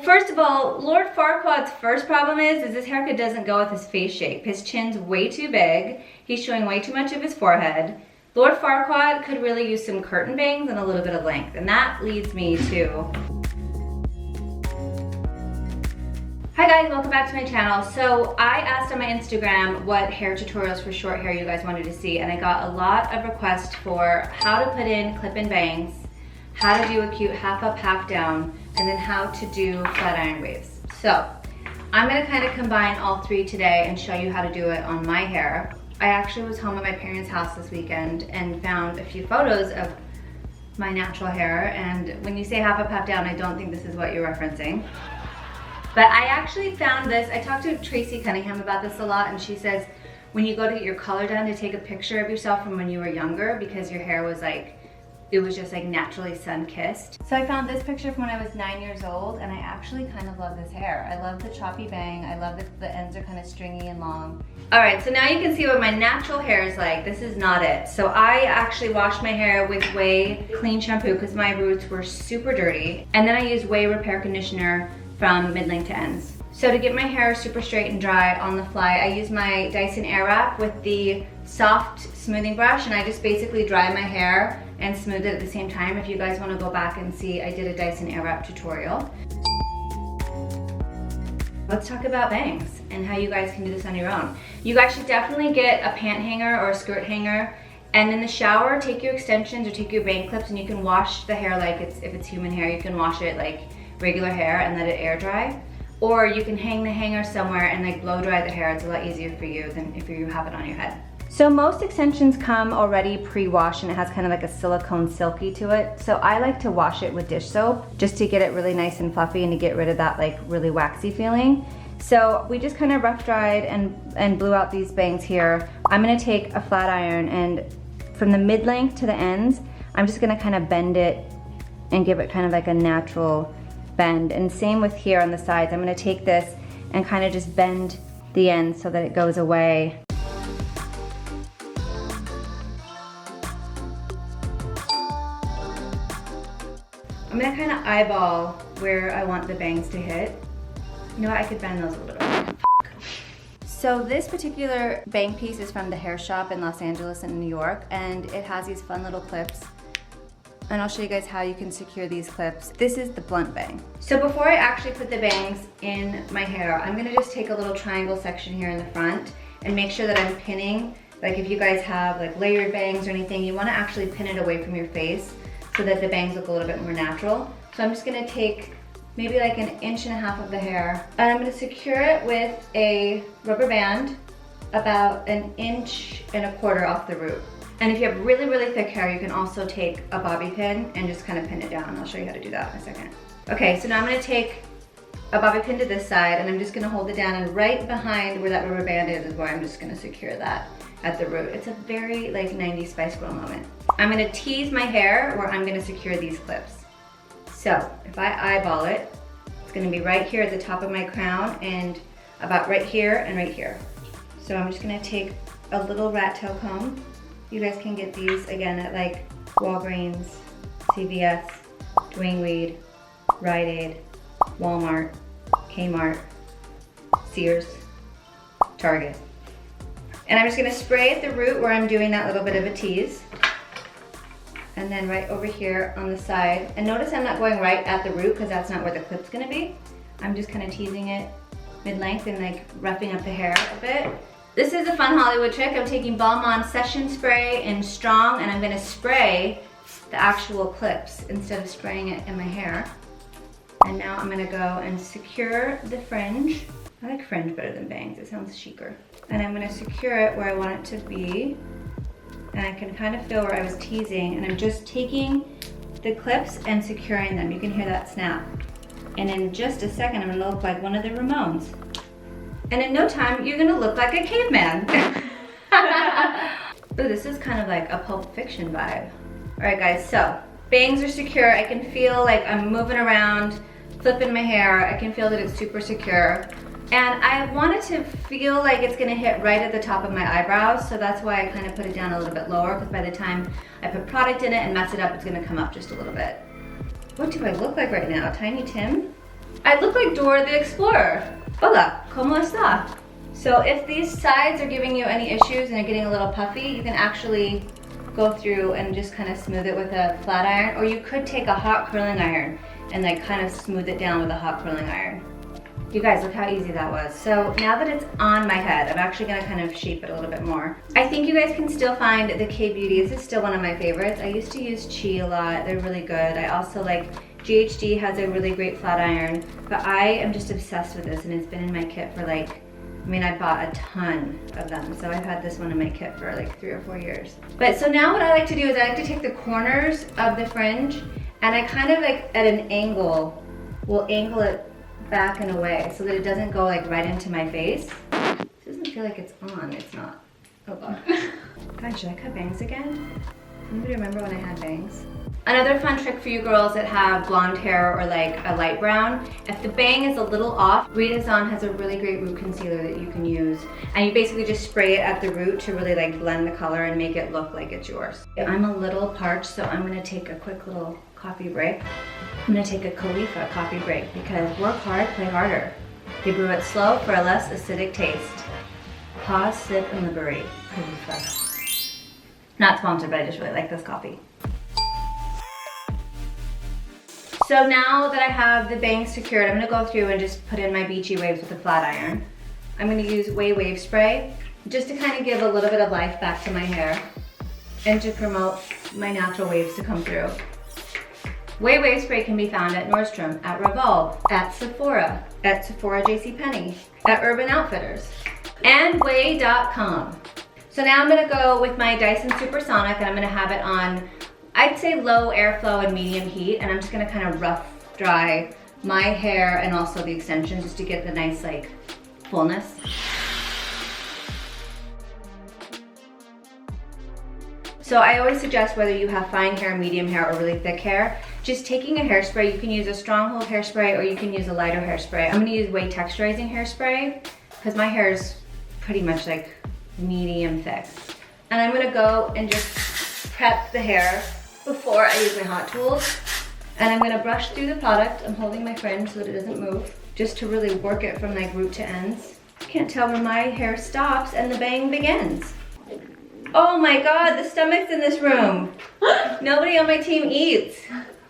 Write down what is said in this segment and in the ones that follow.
First of all, Lord Farquaad's first problem is this haircut doesn't go with his face shape. His chin's way too big. He's showing way too much of his forehead. Lord Farquaad could really use some curtain bangs and a little bit of length. And that leads me to... Hi guys, welcome back to my channel. So I asked on my Instagram what hair tutorials for short hair you guys wanted to see, and I got a lot of requests for how to put in clip-in bangs, how to do a cute half up, half down, and then how to do flat iron waves. So I'm gonna kind of combine all three today and show you how to do it on my hair. I actually was home at my parents' house this weekend and found a few photos of my natural hair, and when you say half up, half down, I don't think this is what you're referencing. But I actually found this, I talked to Tracy Cunningham about this a lot, and she says when you go to get your color done, to take a picture of yourself from when you were younger because your hair was like, it was just like naturally sun-kissed. So I found this picture from when I was 9 years old, and I actually kind of love this hair. I love the choppy bang. I love that the ends are kind of stringy and long. All right, so now you can see what my natural hair is like. This is not it. So I actually washed my hair with Way Clean Shampoo because my roots were super dirty. And then I used Way Repair Conditioner from mid-length to ends. So to get my hair super straight and dry on the fly, I use my Dyson Airwrap with the soft smoothing brush, and I just basically dry my hair and smooth it at the same time. If you guys want to go back and see, I did a Dyson Airwrap tutorial. Let's talk about bangs and how you guys can do this on your own. You guys should definitely get a pant hanger or a skirt hanger, and in the shower, take your extensions or take your bang clips, and you can wash the hair like if it's human hair, you can wash it like regular hair and let it air dry. Or you can hang the hanger somewhere and like blow dry the hair. It's a lot easier for you than if you have it on your head. So most extensions come already pre-washed, and it has kind of like a silicone silky to it. So I like to wash it with dish soap just to get it really nice and fluffy and to get rid of that like really waxy feeling. So we just kind of rough dried and blew out these bangs here. I'm gonna take a flat iron, and from the mid-length to the ends, I'm just gonna kind of bend it and give it kind of like a natural bend. And same with here on the sides. I'm gonna take this and kind of just bend the end so that it goes away. I'm gonna kind of eyeball where I want the bangs to hit. You know what, I could bend those a little bit. So this particular bang piece is from the hair shop in Los Angeles and New York, and it has these fun little clips. And I'll show you guys how you can secure these clips. This is the blunt bang. So before I actually put the bangs in my hair, I'm gonna just take a little triangle section here in the front and make sure that I'm pinning. Like if you guys have like layered bangs or anything, you wanna actually pin it away from your face so that the bangs look a little bit more natural. So I'm just gonna take maybe like 1.5 inches of the hair, and I'm gonna secure it with a rubber band about 1.25 inches off the root. And if you have really, really thick hair, you can also take a bobby pin and just kind of pin it down. I'll show you how to do that in a second. Okay, so now I'm gonna take a bobby pin to this side, and I'm just gonna hold it down, and right behind where that rubber band is where I'm just gonna secure that at the root. It's a very like 90s Spice Girl moment. I'm gonna tease my hair where I'm gonna secure these clips. So if I eyeball it, it's gonna be right here at the top of my crown and about right here and right here. So I'm just gonna take a little rat tail comb. You guys can get these again at like Walgreens, CVS, Dwayne Reed, Rite Aid, Walmart, Kmart, Sears, Target. And I'm just gonna spray at the root where I'm doing that little bit of a tease. And then right over here on the side. And notice I'm not going right at the root because that's not where the clip's gonna be. I'm just kind of teasing it mid-length and like roughing up the hair a bit. This is a fun Hollywood trick. I'm taking Balmain Session Spray in Strong, and I'm gonna spray the actual clips instead of spraying it in my hair. And now I'm gonna go and secure the fringe. I like fringe better than bangs, it sounds chicer. And I'm gonna secure it where I want it to be. And I can kind of feel where I was teasing, and I'm just taking the clips and securing them. You can hear that snap. And in just a second, I'm gonna look like one of the Ramones. And in no time, you're gonna look like a caveman. Ooh, this is kind of like a Pulp Fiction vibe. All right guys, so bangs are secure. I can feel like I'm moving around, flipping my hair. I can feel that it's super secure. And I want it to feel like it's gonna hit right at the top of my eyebrows, so that's why I kind of put it down a little bit lower, because by the time I put product in it and mess it up, it's gonna come up just a little bit. What do I look like right now? Tiny Tim? I look like Dora the Explorer. Hola, ¿cómo está? So if these sides are giving you any issues and are getting a little puffy, you can actually go through and just kind of smooth it with a flat iron, or you could take a hot curling iron and like kind of smooth it down with a hot curling iron. You guys, look how easy that was. So now that it's on my head, I'm actually gonna kind of shape it a little bit more. I think you guys can still find the K-Beauty. This is still one of my favorites. I used to use Chi a lot. They're really good. I also like GHD has a really great flat iron, but I am just obsessed with this, and it's been in my kit for like, I mean, I bought a ton of them. So I've had this one in my kit for like 3 or 4 years. But so now what I like to do is I like to take the corners of the fringe, and I kind of like at an angle, will angle it back and away so that it doesn't go like right into my face. It doesn't feel like it's on, it's not. Oh God. God, should I cut bangs again? Anybody remember when I had bangs? Another fun trick for you girls that have blonde hair or like a light brown, if the bang is a little off, Rita Zahn has a really great root concealer that you can use. And you basically just spray it at the root to really like blend the color and make it look like it's yours. I'm a little parched, so I'm gonna take a quick little coffee break. I'm gonna take a Khalifa coffee break because work hard, play harder. They brew it slow for a less acidic taste. Pause, sip, and liberate. Khalifa. Not sponsored, but I just really like this coffee. So now that I have the bangs secured, I'm gonna go through and just put in my beachy waves with a flat iron. I'm gonna use wave spray just to kind of give a little bit of life back to my hair and to promote my natural waves to come through. Wave spray can be found at Nordstrom, at Revolve, at Sephora JCPenney, at Urban Outfitters, and way.com. So now I'm gonna go with my Dyson Supersonic, and I'm gonna have it on, I'd say low airflow and medium heat, and I'm just gonna kind of rough dry my hair and also the extensions just to get the nice like fullness. So I always suggest whether you have fine hair, medium hair, or really thick hair, just taking a hairspray. You can use a stronghold hairspray or you can use a lighter hairspray. I'm gonna use way texturizing hairspray because my hair is pretty much like medium thick. And I'm gonna go and just prep the hair before I use my hot tools. And I'm gonna brush through the product. I'm holding my fringe so that it doesn't move, just to really work it from like root to ends. You can't tell where my hair stops and the bang begins. Oh my God, the stomach's in this room. Nobody on my team eats.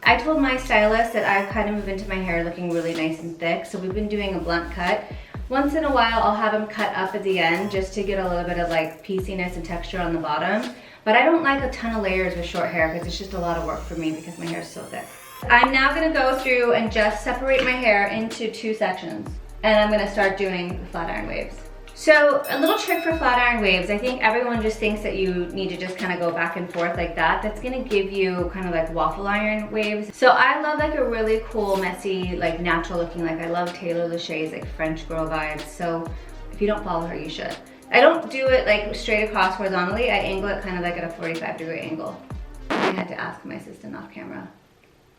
I told my stylist that I've kind of moved into my hair looking really nice and thick, so we've been doing a blunt cut. Once in a while, I'll have them cut up at the end just to get a little bit of like pieciness and texture on the bottom. But I don't like a ton of layers with short hair because it's just a lot of work for me because my hair is so thick. I'm now gonna go through and just separate my hair into 2 sections. And I'm gonna start doing the flat iron waves. So a little trick for flat iron waves, I think everyone just thinks that you need to just kind of go back and forth like that. That's gonna give you kind of like waffle iron waves. So I love like a really cool, messy, like natural looking, like I love Taylor Lachey's like French girl vibes. So if you don't follow her, you should. I don't do it like straight across horizontally. I angle it kind of like at a 45-degree angle. I had to ask my assistant off camera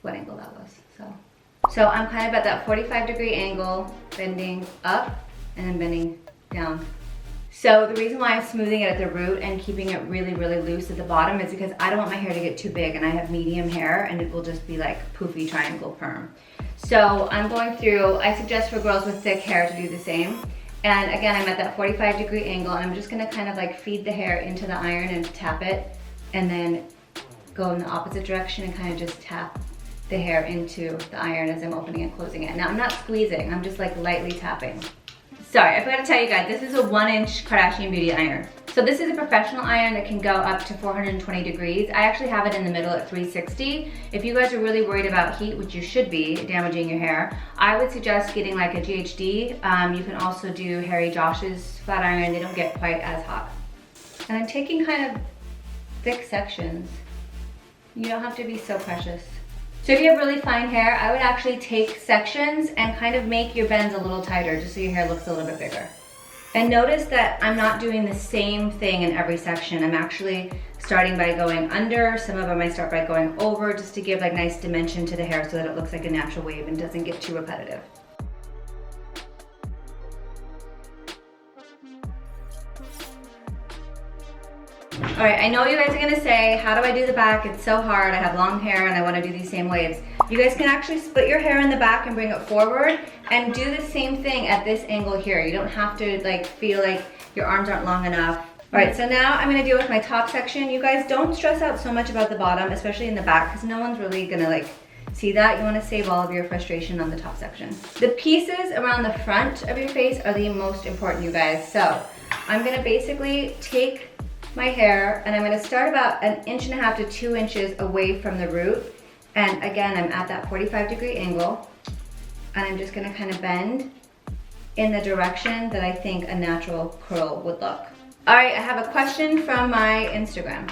what angle that was, So I'm kind of at that 45-degree angle, bending up and then bending down. So the reason why I'm smoothing it at the root and keeping it really, really loose at the bottom is because I don't want my hair to get too big, and I have medium hair and it will just be like poofy triangle perm. So I'm going through, I suggest for girls with thick hair to do the same. And again, I'm at that 45-degree angle, and I'm just gonna kind of like feed the hair into the iron and tap it, and then go in the opposite direction and kind of just tap the hair into the iron as I'm opening and closing it. Now I'm not squeezing, I'm just like lightly tapping. Sorry, I forgot to tell you guys, this is a 1-inch Kardashian Beauty iron. So this is a professional iron that can go up to 420 degrees. I actually have it in the middle at 360. If you guys are really worried about heat, which you should be, damaging your hair, I would suggest getting like a GHD. You can also do Harry Josh's flat iron. They don't get quite as hot. And I'm taking kind of thick sections. You don't have to be so precious. So if you have really fine hair, I would actually take sections and kind of make your bends a little tighter just so your hair looks a little bit bigger. And notice that I'm not doing the same thing in every section. I'm actually starting by going under. Some of them I start by going over just to give like nice dimension to the hair so that it looks like a natural wave and doesn't get too repetitive. All right, I know you guys are gonna say, how do I do the back? It's so hard, I have long hair and I wanna do these same waves. You guys can actually split your hair in the back and bring it forward and do the same thing at this angle here. You don't have to like feel like your arms aren't long enough. All right, so now I'm gonna deal with my top section. You guys don't stress out so much about the bottom, especially in the back, because no one's really gonna like see that. You wanna save all of your frustration on the top section. The pieces around the front of your face are the most important, you guys. So I'm gonna basically take my hair and I'm gonna start about 1.5 inches to 2 inches away from the root. And again, I'm at that 45-degree angle. And I'm just gonna kind of bend in the direction that I think a natural curl would look. All right, I have a question from my Instagram.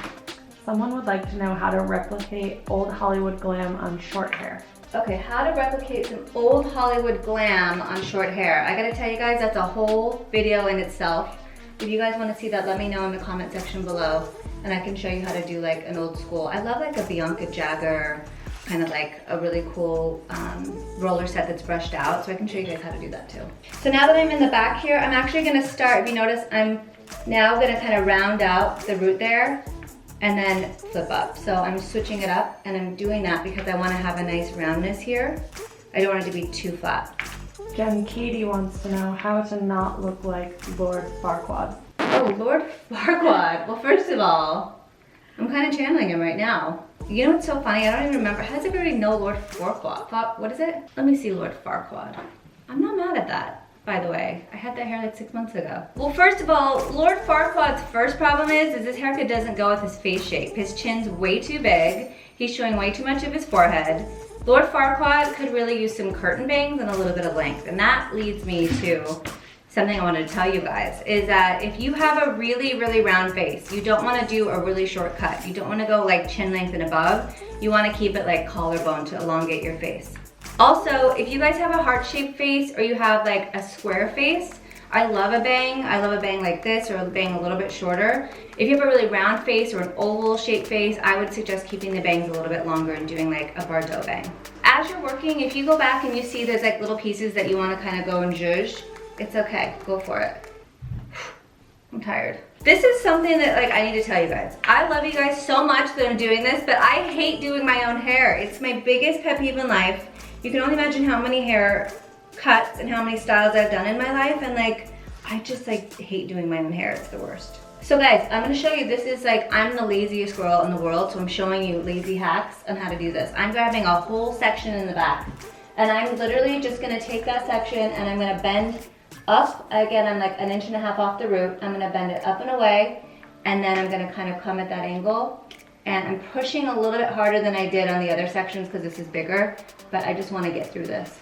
Someone would like to know how to replicate old Hollywood glam on short hair. Okay, how to replicate some old Hollywood glam on short hair. I gotta tell you guys, that's a whole video in itself. If you guys wanna see that, let me know in the comment section below and I can show you how to do like an old school. I love like a Bianca Jagger, kind of like a really cool roller set that's brushed out, so I can show you guys how to do that too. So now that I'm in the back here, I'm actually gonna start, if you notice, I'm now gonna kind of round out the root there and then flip up. So I'm switching it up and I'm doing that because I wanna have a nice roundness here. I don't want it to be too flat. Jen Katie wants to know how to not look like Lord Farquaad. Oh, Lord Farquaad. Well, first of all, I'm kind of channeling him right now. You know what's so funny? I don't even remember. How does everybody know Lord Farquaad? What is it? Let me see Lord Farquaad. I'm not mad at that, by the way. I had that hair like 6 months ago. Well, first of all, Lord Farquaad's first problem is his haircut doesn't go with his face shape. His chin's way too big. He's showing way too much of his forehead. Lord Farquaad could really use some curtain bangs and a little bit of length. And that leads me to something I wanted to tell you guys, is that if you have a really, really round face, you don't wanna do a really short cut. You don't wanna go like chin length and above. You wanna keep it like collarbone to elongate your face. Also, if you guys have a heart-shaped face or you have like a square face, I love a bang. I love a bang like this or a bang a little bit shorter. If you have a really round face or an oval shaped face, I would suggest keeping the bangs a little bit longer and doing like a Bardot bang. As you're working, if you go back and you see there's like little pieces that you wanna kind of go and zhuzh, it's okay, go for it. I'm tired. This is something that like I need to tell you guys. I love you guys so much that I'm doing this, but I hate doing my own hair. It's my biggest pet peeve in life. You can only imagine how many hair cuts and how many styles I've done in my life, and like I just like hate doing my own hair. It's the worst. So guys, I'm gonna show you, this is like, I'm the laziest girl in the world, so I'm showing you lazy hacks on how to do this. I'm grabbing a whole section in the back, and I'm literally just gonna take that section and I'm gonna bend up. Again, I'm like 1.5 inches off the root. I'm gonna bend it up and away, and then I'm gonna kind of come at that angle. And I'm pushing a little bit harder than I did on the other sections because this is bigger, but I just wanna get through this.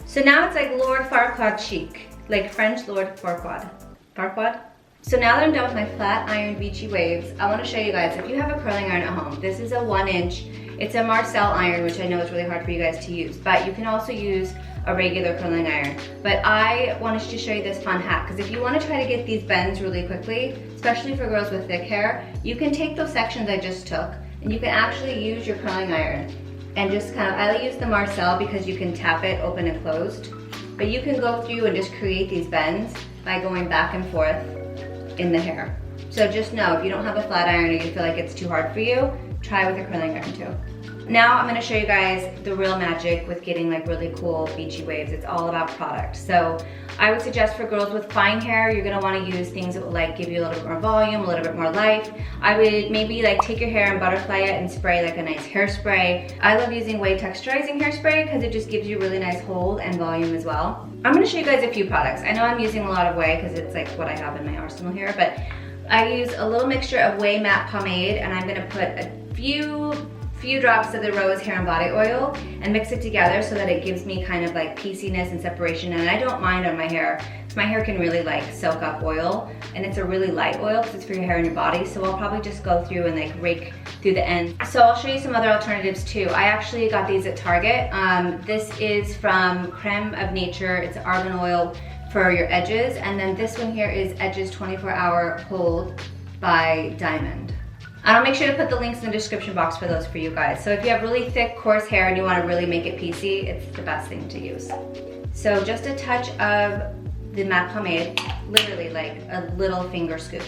So now it's like Lord Farquaad chic, like French Lord Farquaad. Farquaad? So now that I'm done with my flat iron beachy waves, I want to show you guys, if you have a curling iron at home, this is a 1 inch. It's a Marcel iron, which I know is really hard for you guys to use, but you can also use a regular curling iron. But I wanted to show you this fun hack, because if you want to try to get these bends really quickly, especially for girls with thick hair, you can take those sections I just took, and you can actually use your curling iron and just kind of, I use the Marcel because you can tap it open and closed, but you can go through and just create these bends by going back and forth in the hair. So just know, if you don't have a flat iron or you feel like it's too hard for you, try with a curling iron too. Now I'm gonna show you guys the real magic with getting like really cool beachy waves. It's all about product. So I would suggest for girls with fine hair, you're gonna wanna use things that will like give you a little bit more volume, a little bit more life. I would maybe like take your hair and butterfly it and spray like a nice hairspray. I love using wave texturizing hairspray because it just gives you really nice hold and volume as well. I'm gonna show you guys a few products. I know I'm using a lot of whey because it's like what I have in my arsenal here, but I use a little mixture of whey matte pomade, and I'm gonna put a few drops of the rose hair and body oil and mix it together so that it gives me kind of like pieciness and separation, and I don't mind on my hair. My hair can really like soak up oil, and it's a really light oil because it's for your hair and your body, so I'll probably just go through and like rake through the ends. So I'll show you some other alternatives too. I actually got these at Target. This is from Creme of Nature. It's argan oil for your edges, and then this one here is Edges 24-Hour Hold by Diamond. And I'll make sure to put the links in the description box for those for you guys. So if you have really thick, coarse hair and you want to really make it piecey, it's the best thing to use. So just a touch of the matte pomade, literally like a little finger scoop.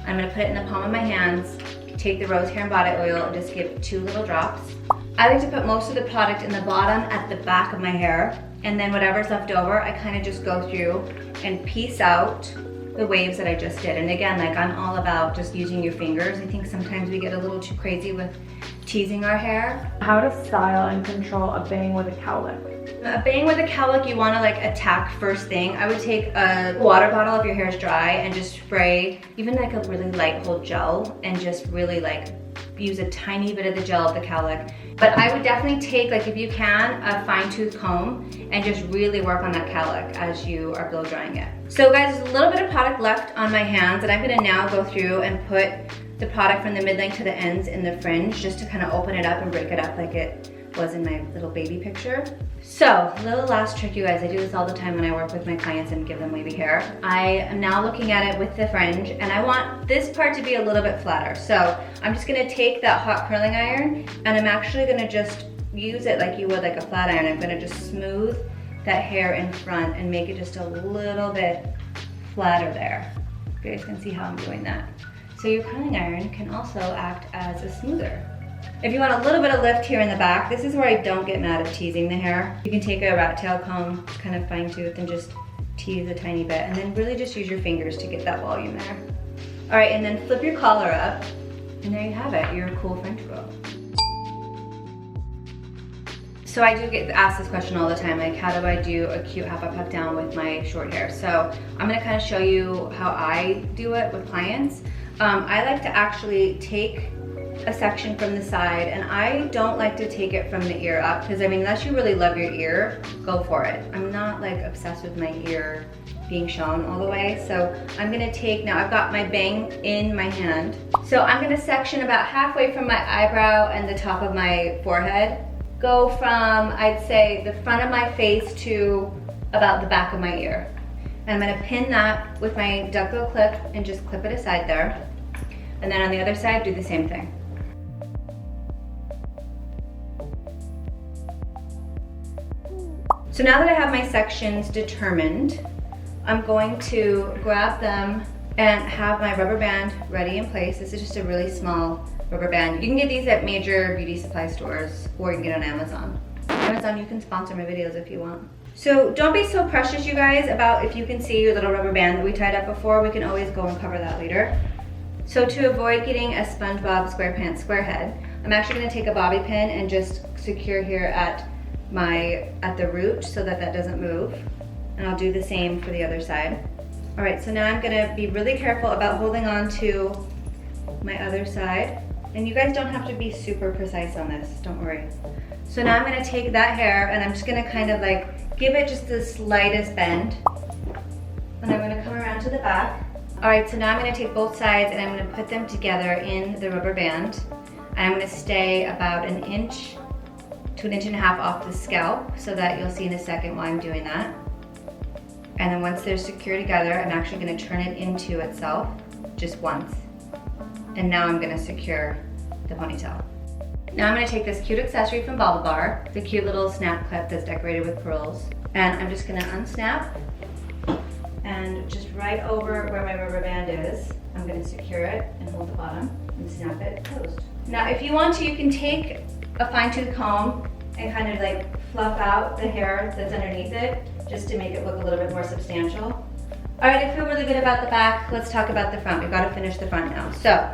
I'm gonna put it in the palm of my hands, take the rose hair and body oil and just give 2 little drops. I like to put most of the product in the bottom at the back of my hair, and then whatever's left over, I kind of just go through and piece out the waves that I just did. And again, like I'm all about just using your fingers. I think sometimes we get a little too crazy with teasing our hair. How to style and control a bang with a cowlick. A bang with a cowlick, you want to like attack first thing. I would take a water bottle if your hair is dry and just spray even like a really light hold gel and just really like use a tiny bit of the gel of the cowlick. But I would definitely take, like if you can, a fine tooth comb and just really work on that cowlick as you are blow drying it. So guys, there's a little bit of product left on my hands and I'm gonna now go through and put the product from the mid-length to the ends in the fringe just to kind of open it up and break it up like it was in my little baby picture. So, little last trick, you guys. I do this all the time when I work with my clients and give them wavy hair. I am now looking at it with the fringe and I want this part to be a little bit flatter. So I'm just gonna take that hot curling iron and I'm actually gonna just use it like you would like a flat iron. I'm gonna just smooth that hair in front and make it just a little bit flatter there. You guys can see how I'm doing that. So your curling iron can also act as a smoother. If you want a little bit of lift here in the back, this is where I don't get mad at teasing the hair. You can take a rat tail comb, kind of fine tooth, and just tease a tiny bit, and then really just use your fingers to get that volume there. All right, and then flip your collar up, and there you have it, you're a cool French girl. So I do get asked this question all the time, like how do I do a cute half up, half down with my short hair? So I'm gonna kind of show you how I do it with clients. I like to actually take a section from the side, and I don't like to take it from the ear up, because I mean, unless you really love your ear, go for it. I'm not like obsessed with my ear being shown all the way. So I'm gonna take, now I've got my bang in my hand. So I'm gonna section about halfway from my eyebrow and the top of my forehead. Go from, I'd say, the front of my face to about the back of my ear. And I'm gonna pin that with my duckbill clip and just clip it aside there. And then on the other side, do the same thing. So now that I have my sections determined, I'm going to grab them and have my rubber band ready in place. This is just a really small rubber band. You can get these at major beauty supply stores, or you can get on Amazon. Amazon, you can sponsor my videos if you want. So don't be so precious, you guys, about if you can see your little rubber band that we tied up before. We can always go and cover that later. So to avoid getting a SpongeBob SquarePants square head, I'm actually gonna take a bobby pin and just secure here at the root so that that doesn't move. And I'll do the same for the other side. All right, so now I'm gonna be really careful about holding on to my other side. And you guys don't have to be super precise on this, don't worry. So now I'm gonna take that hair and I'm just gonna kind of like give it just the slightest bend. And I'm gonna come around to the back. All right, so now I'm gonna take both sides and I'm gonna put them together in the rubber band. And I'm gonna stay about 1 inch to 1.5 inches off the scalp, so that you'll see in a second why I'm doing that. And then once they're secure together, I'm actually gonna turn it into itself just once. And now I'm gonna secure the ponytail. Now I'm gonna take this cute accessory from Bobble Bar, the cute little snap clip that's decorated with pearls, and I'm just gonna unsnap, and just right over where my rubber band is, I'm gonna secure it and hold the bottom and snap it closed. Now if you want to, you can take a fine tooth comb and kind of like fluff out the hair that's underneath it, just to make it look a little bit more substantial. All right, I feel really good about the back. Let's talk about the front. We've got to finish the front now. So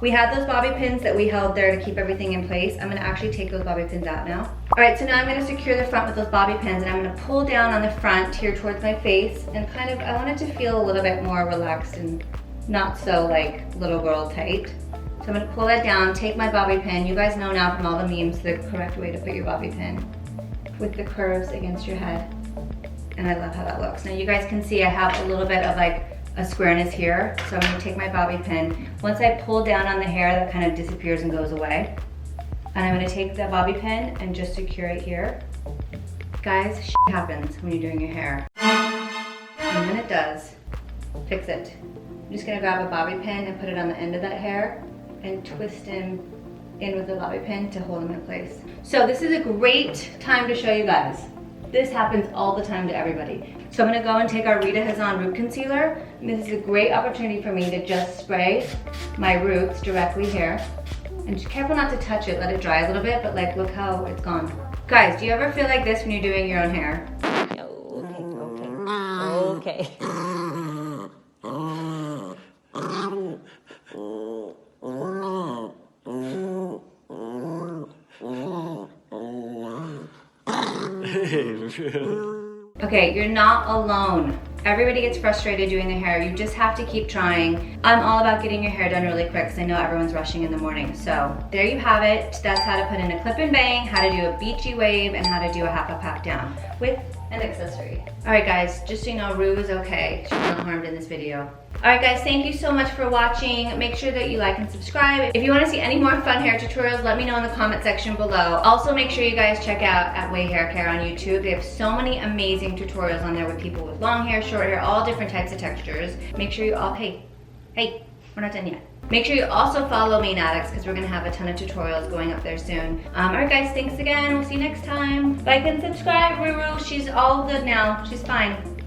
we had those bobby pins that we held there to keep everything in place. I'm gonna actually take those bobby pins out now. All right, so now I'm gonna secure the front with those bobby pins, and I'm gonna pull down on the front here towards my face, and kind of, I want it to feel a little bit more relaxed and not so like little girl tight. So I'm gonna pull that down, take my bobby pin. You guys know now from all the memes the correct way to put your bobby pin with the curves against your head. And I love how that looks. Now you guys can see I have a little bit of like a squareness here. So I'm gonna take my bobby pin. Once I pull down on the hair, that kind of disappears and goes away. And I'm gonna take the bobby pin and just secure it here. Guys, shit happens when you're doing your hair. And when it does, fix it. I'm just gonna grab a bobby pin and put it on the end of that hair and twist him in with the bobby pin to hold him in place. So this is a great time to show you guys This happens all the time to everybody. So I'm gonna go and take our Rita Hazan root concealer. And this is a great opportunity for me to just spray my roots directly here. And just careful not to touch it, let it dry a little bit, but like, look how it's gone. Guys, do you ever feel like this when you're doing your own hair? Okay. Okay, you're not alone. Everybody gets frustrated doing their hair. You just have to keep trying. I'm all about getting your hair done really quick because I know everyone's rushing in the morning. So there you have it. That's how to put in a clip and bang, how to do a beachy wave, and how to do a half a pack down with an accessory. All right guys, just so you know, Rue is okay. She's not harmed in this video. All right guys, thank you so much for watching. Make sure that you like and subscribe. If you want to see any more fun hair tutorials, let me know in the comment section below. Also make sure you guys check out At Way Hair Care on YouTube. They have so many amazing tutorials on there with people with long hair, short hair, all different types of textures. Make sure you all, hey, we're not done yet. Make sure you also follow Main Addicts because we're gonna have a ton of tutorials going up there soon. All right guys, thanks again. We'll see you next time. Like and subscribe, Ruru. She's all good now. She's fine.